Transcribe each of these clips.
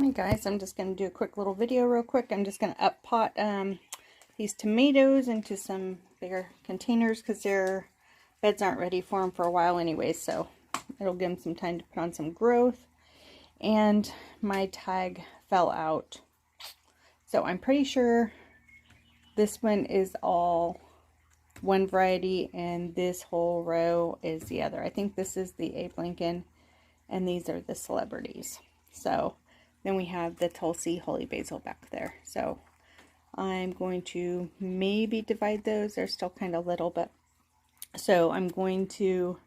Hey guys, I'm just going to do a quick little video real quick. I'm just going to up pot these tomatoes into some bigger containers because their beds aren't ready for them for a while anyway, so it'll give them some time to put on some growth. And my tag fell out, so I'm pretty sure this one is all one variety and this whole row is the other. I think this is the Abe Lincoln and these are the celebrities. So then we have the Tulsi Holy Basil back there. So I'm going to maybe divide those. They're still kind of little, but so I'm going to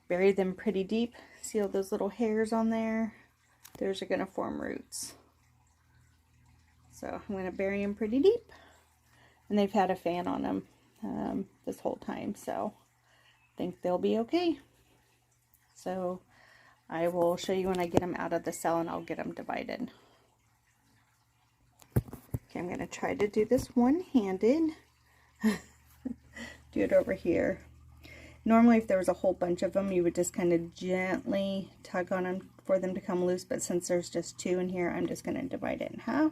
bury them pretty deep. See all those little hairs on there? Those are going to form roots. So I'm going to bury them pretty deep. And they've had a fan on them this whole time, so I think they'll be okay. So I will show you when I get them out of the cell and I'll get them divided. Okay, I'm going to try to do this one-handed. Do it over here. Normally if there was a whole bunch of them, you would just kind of gently tug on them for them to come loose, but since there's just two in here, I'm just going to divide it in half.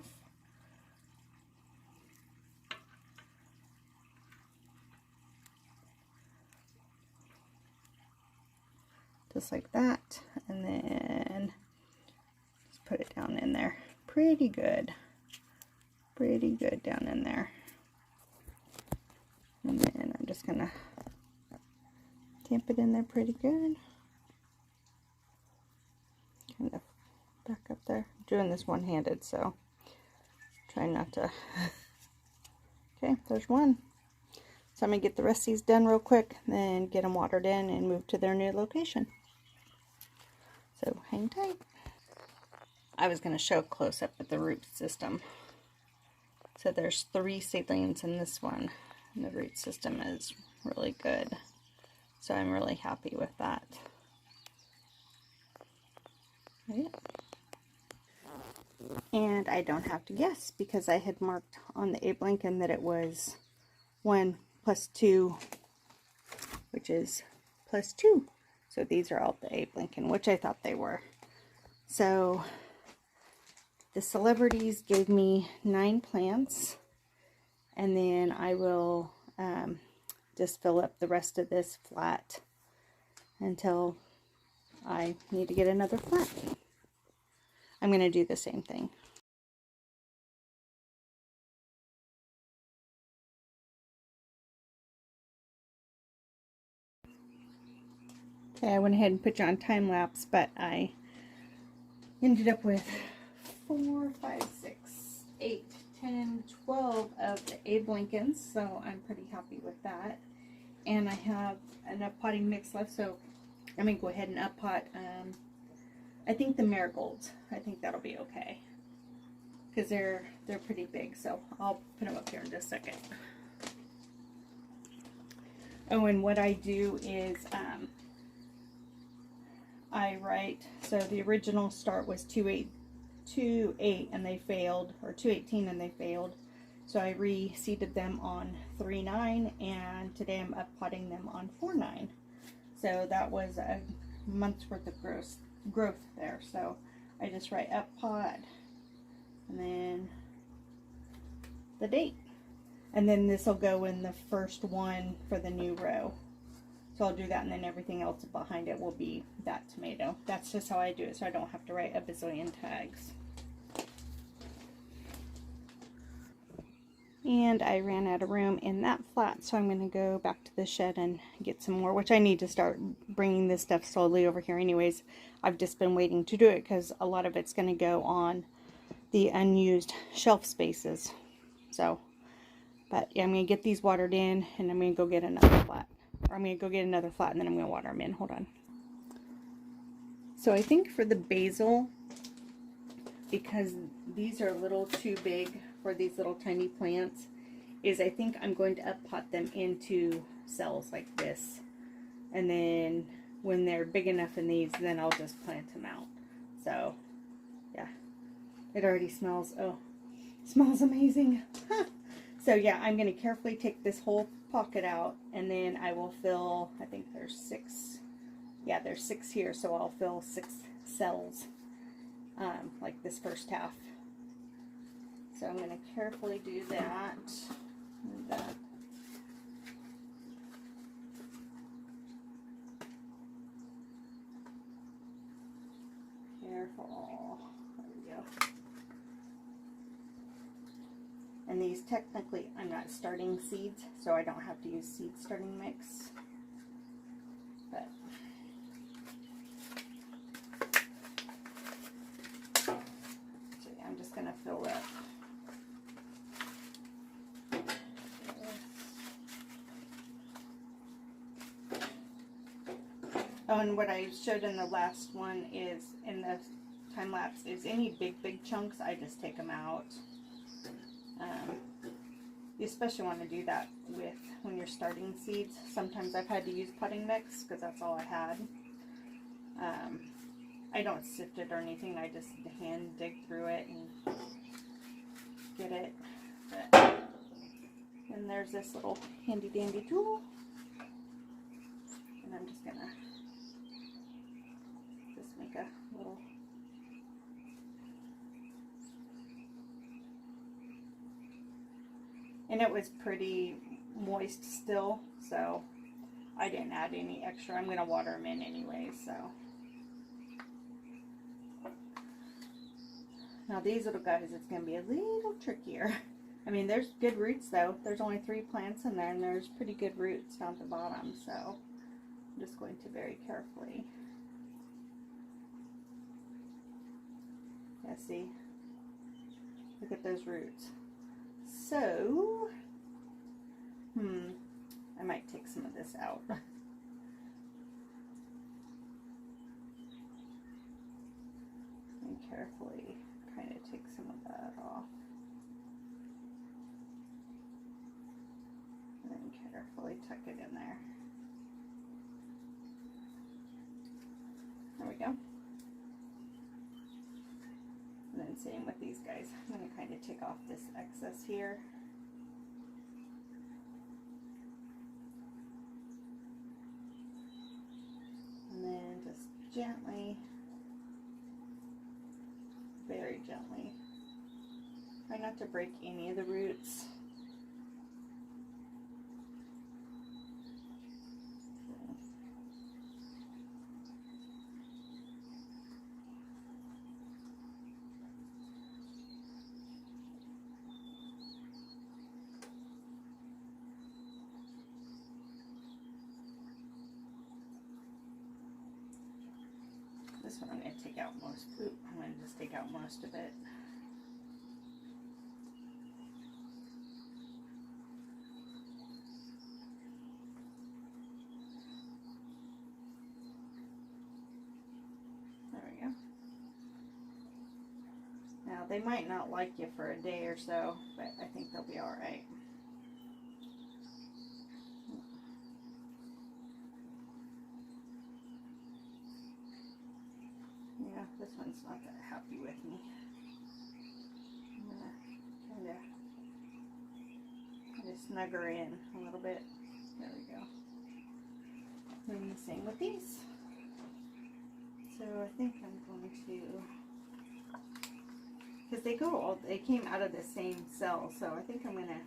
Just like that, and then just put it down in there. Pretty good down in there. And then I'm just gonna tamp it in there pretty good. Kind of back up there. I'm doing this one-handed, so try not to. Okay, there's one. So I'm gonna get the rest of these done real quick, then get them watered in and move to their new location. So hang tight. I was going to show close up at the root system. So there's 3 seedlings in this one. And the root system is really good. So I'm really happy with that. Yeah. And I don't have to guess because I had marked on the Abe Lincoln that it was 1 plus 2, which is plus 2. So these are all the Abe Lincoln, which I thought they were. So the celebrities gave me 9 plants, and then I will just fill up the rest of this flat until I need to get another flat. I'm going to do the same thing. Okay, I went ahead and put you on time lapse, but I ended up with 4, 5, 6, 8, 10, 12 of the Abe Lincolns, so I'm pretty happy with that. And I have enough potting mix left, so I'm going to go ahead and up pot, I think the marigolds. I think that'll be okay, because they're pretty big, so I'll put them up here in just a second. Oh, and what I do is, I write, so the original start was 2.8 and they failed, or 2.18 and they failed. So I reseeded them on 3.9 and today I'm up potting them on 4.9. So that was a month's worth of growth there. So I just write up pot and then the date. And then this will go in the first one for the new row. So I'll do that, and then everything else behind it will be that tomato. That's just how I do it, so I don't have to write a bazillion tags. And I ran out of room in that flat, so I'm going to go back to the shed and get some more, which I need to start bringing this stuff slowly over here anyways. I've just been waiting to do it because a lot of it's going to go on the unused shelf spaces. So, but yeah, I'm going to get these watered in, and I'm going to go get another flat. Or I'm going to go get another flat and then I'm going to water them in. Hold on. So I think for the basil, because these are a little too big for these little tiny plants, is I think I'm going to up pot them into cells like this. And then when they're big enough in these, then I'll just plant them out. So yeah, it already smells, oh, smells amazing. So yeah, I'm going to carefully take this whole pocket out, and then I will fill, I think there's 6, yeah, there's 6 here, so I'll fill 6 cells like this first half. So I'm going to carefully do that. And that. Careful. There we go. And these technically, I'm not starting seeds, so I don't have to use seed starting mix. But so yeah, I'm just going to fill up. Oh, and what I showed in the last one is, in the time lapse, is any big chunks, I just take them out. You especially want to do that with when you're starting seeds. Sometimes I've had to use potting mix because that's all I had. I don't sift it or anything. I just hand dig through it and get it. But, and there's this little handy dandy tool. And I'm just going to just make a little. And it was pretty moist still, so I didn't add any extra. I'm going to water them in anyway, so. Now these little guys, it's going to be a little trickier. I mean, there's good roots though. There's only 3 plants in there, and there's pretty good roots down at the bottom, so I'm just going to very carefully. Yeah, see? Look at those roots. So, I might take some of this out. And carefully kind of take some of that off. And then carefully tuck it in there. There we go. And then same with these guys. I'm going to kind of take off this excess here. And then just gently, very gently, try not to break any of the roots. This one I'm going to take out most. I'm going to just take out most of it. There we go. Now they might not like you for a day or so, but I think they'll be all right. Yeah, this one's not that happy with me. I'm gonna kind of snug her in a little bit. There we go. And the same with these. So I think I'm going to, because they came out of the same cell, so I think I'm gonna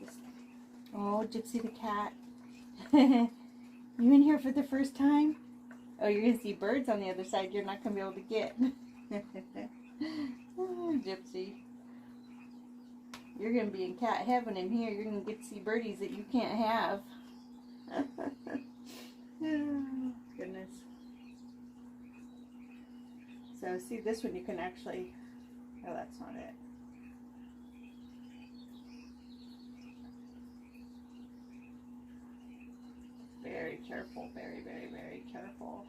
just. Oh, Gypsy the cat. You in here for the first time? Oh, you're going to see birds on the other side you're not going to be able to get. Oh, Gypsy. You're going to be in cat heaven in here. You're going to get to see birdies that you can't have. Oh, goodness. So, see, this one you can actually... Oh, that's not it. Very careful, very, very, very careful.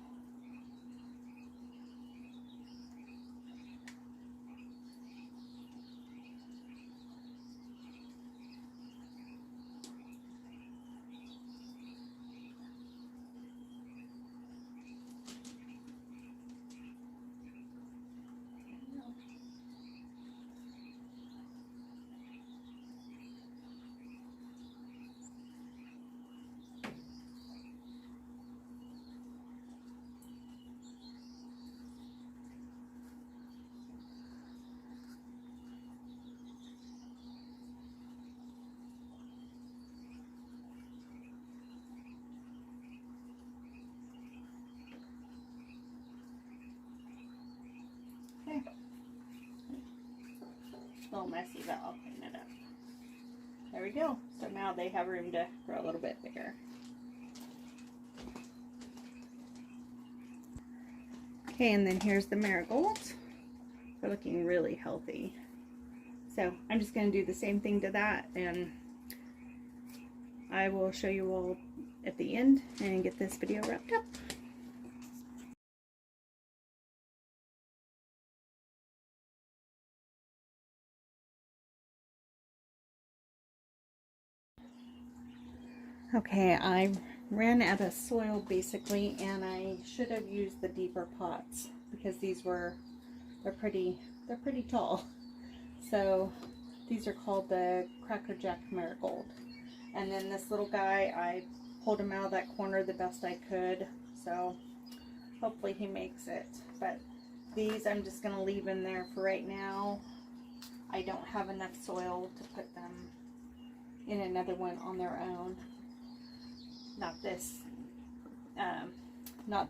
little messy, but I'll clean it up. There we go. So now they have room to grow a little bit bigger. Okay, and then here's the marigolds. They're looking really healthy. So I'm just going to do the same thing to that, and I will show you all at the end and get this video wrapped up. Okay, I ran out of soil basically, and I should have used the deeper pots because they're pretty tall. So these are called the Cracker Jack Marigold. And then this little guy, I pulled him out of that corner the best I could, so hopefully he makes it. But these I'm just going to leave in there for right now. I don't have enough soil to put them in another one on their own. Not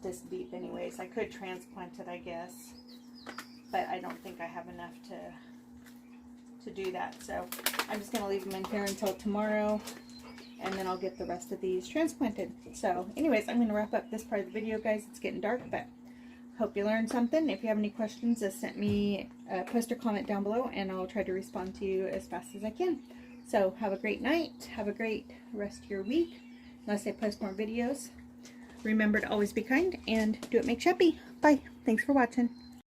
this deep anyways. I could transplant it, I guess, but I don't think I have enough to do that. So I'm just going to leave them in here until tomorrow, and then I'll get the rest of these transplanted. So anyways, I'm going to wrap up this part of the video, guys. It's getting dark, but hope you learned something. If you have any questions, just send me a post or comment down below, and I'll try to respond to you as fast as I can. So have a great night. Have a great rest of your week. Unless I post more videos. Remember to always be kind and do what makes you happy. Bye. Thanks for watching.